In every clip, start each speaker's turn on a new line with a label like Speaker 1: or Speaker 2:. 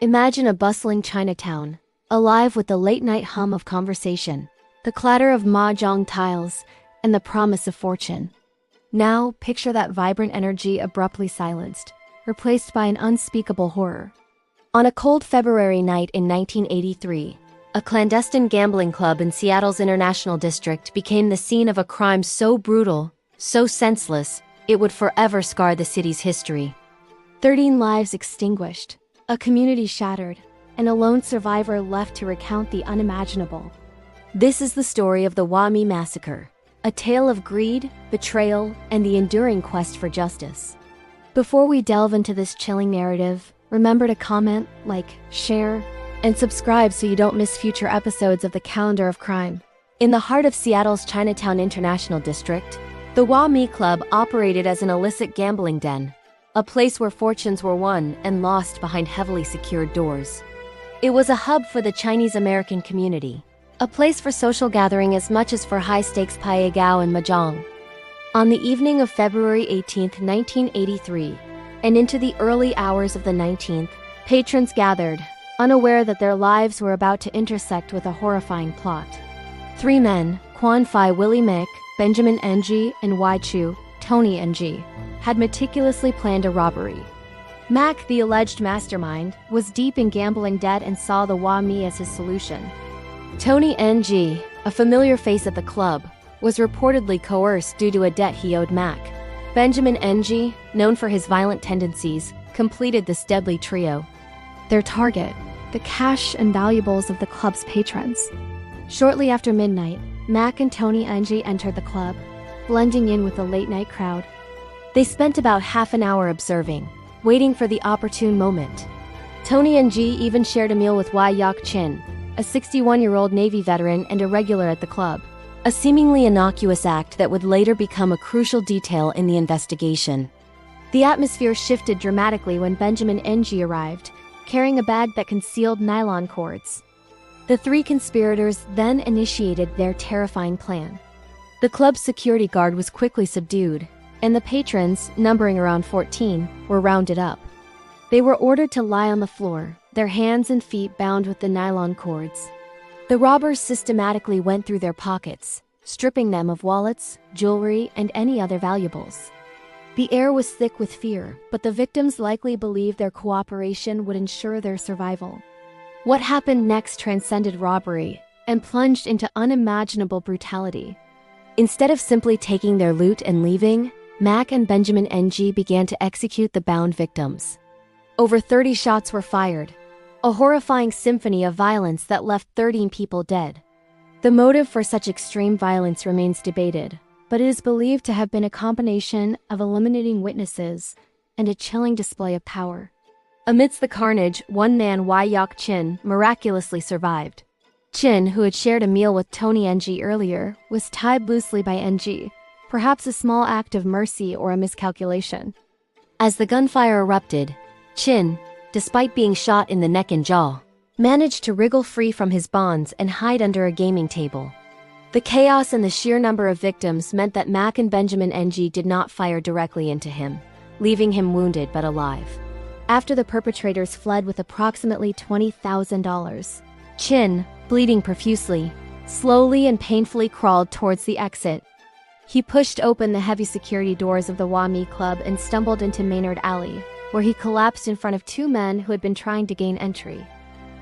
Speaker 1: Imagine a bustling Chinatown, alive with the late-night hum of conversation, the clatter of mahjong tiles, and the promise of fortune. Now, picture that vibrant energy abruptly silenced, replaced by an unspeakable horror. On a cold February night in 1983, a clandestine gambling club in Seattle's International District became the scene of a crime so brutal, so senseless, it would forever scar the city's history. 13 lives extinguished, a community shattered, and a lone survivor left to recount the unimaginable. This is the story of the Wah Mee Massacre, a tale of greed, betrayal, and the enduring quest for justice. Before we delve into this chilling narrative, remember to comment, like, share, and subscribe so you don't miss future episodes of the Calendar of Crime. In the heart of Seattle's Chinatown-International District, the Wah Mee Club operated as an illicit gambling den, a place where fortunes were won and lost behind heavily secured doors. It was a hub for the Chinese-American community, a place for social gathering as much as for high-stakes paigao and mahjong. On the evening of February 18, 1983, and into the early hours of the 19th, patrons gathered, unaware that their lives were about to intersect with a horrifying plot. 3 men, Kwan Fai, Willie Mick, Benjamin Ng, and Wai Chu, Tony Ng, had meticulously planned a robbery. Mac, the alleged mastermind, was deep in gambling debt and saw the Wah Mee as his solution. Tony Ng, a familiar face at the club, was reportedly coerced due to a debt he owed Mac. Benjamin Ng, known for his violent tendencies, completed this deadly trio. Their target, the cash and valuables of the club's patrons. Shortly after midnight, Mac and Tony Ng entered the club, blending in with the late-night crowd. They spent about half an hour observing, waiting for the opportune moment. Tony Ng even shared a meal with Wai Yok Chin, a 61-year-old Navy veteran and a regular at the club, a seemingly innocuous act that would later become a crucial detail in the investigation. The atmosphere shifted dramatically when Benjamin Ng arrived, carrying a bag that concealed nylon cords. The 3 conspirators then initiated their terrifying plan. The club's security guard was quickly subdued, and the patrons, numbering around 14, were rounded up. They were ordered to lie on the floor, their hands and feet bound with the nylon cords. The robbers systematically went through their pockets, stripping them of wallets, jewelry, and any other valuables. The air was thick with fear, but the victims likely believed their cooperation would ensure their survival. What happened next transcended robbery and plunged into unimaginable brutality. Instead of simply taking their loot and leaving, Mac and Benjamin Ng began to execute the bound victims. Over 30 shots were fired, a horrifying symphony of violence that left 13 people dead. The motive for such extreme violence remains debated, but it is believed to have been a combination of eliminating witnesses and a chilling display of power. Amidst the carnage, one man, Wai Yok Chin, miraculously survived. Chin, who had shared a meal with Tony Ng earlier, was tied loosely by Ng, perhaps a small act of mercy or a miscalculation. As the gunfire erupted, Chin, despite being shot in the neck and jaw, managed to wriggle free from his bonds and hide under a gaming table. The chaos and the sheer number of victims meant that Mac and Benjamin Ng did not fire directly into him, leaving him wounded but alive. After the perpetrators fled with approximately $20,000, Chin, bleeding profusely, slowly and painfully crawled towards the exit. He pushed open the heavy security doors of the Wah Mee Club and stumbled into Maynard Alley, where he collapsed in front of 2 men who had been trying to gain entry.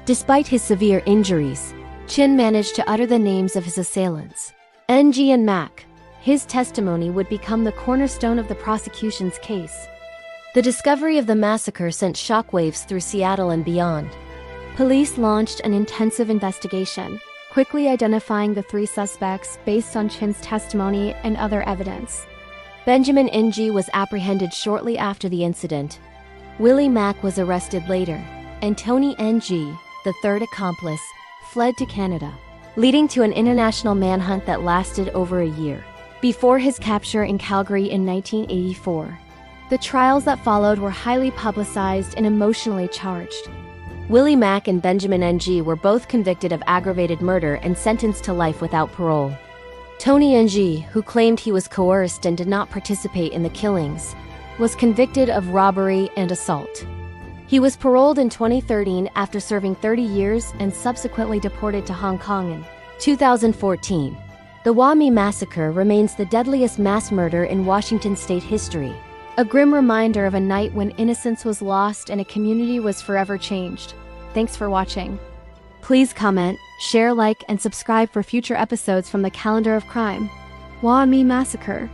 Speaker 1: Despite his severe injuries, Chin managed to utter the names of his assailants, Ng and Mac. His testimony would become the cornerstone of the prosecution's case. The discovery of the massacre sent shockwaves through Seattle and beyond. Police launched an intensive investigation, quickly identifying the 3 suspects based on Chin's testimony and other evidence. Benjamin Ng was apprehended shortly after the incident. Willie Mack was arrested later, and Tony Ng, the 3rd accomplice, fled to Canada, leading to an international manhunt that lasted over a year. Before his capture in Calgary in 1984, the trials that followed were highly publicized and emotionally charged. Willie Mack and Benjamin Ng were both convicted of aggravated murder and sentenced to life without parole. Tony Ng, who claimed he was coerced and did not participate in the killings, was convicted of robbery and assault. He was paroled in 2013 after serving 30 years and subsequently deported to Hong Kong in 2014. The Wah Mee Massacre remains the deadliest mass murder in Washington state history, a grim reminder of a night when innocence was lost and a community was forever changed. Thanks for watching. Please comment, share, like, and subscribe for future episodes from the Calendar of Crime. Wah Mee Massacre.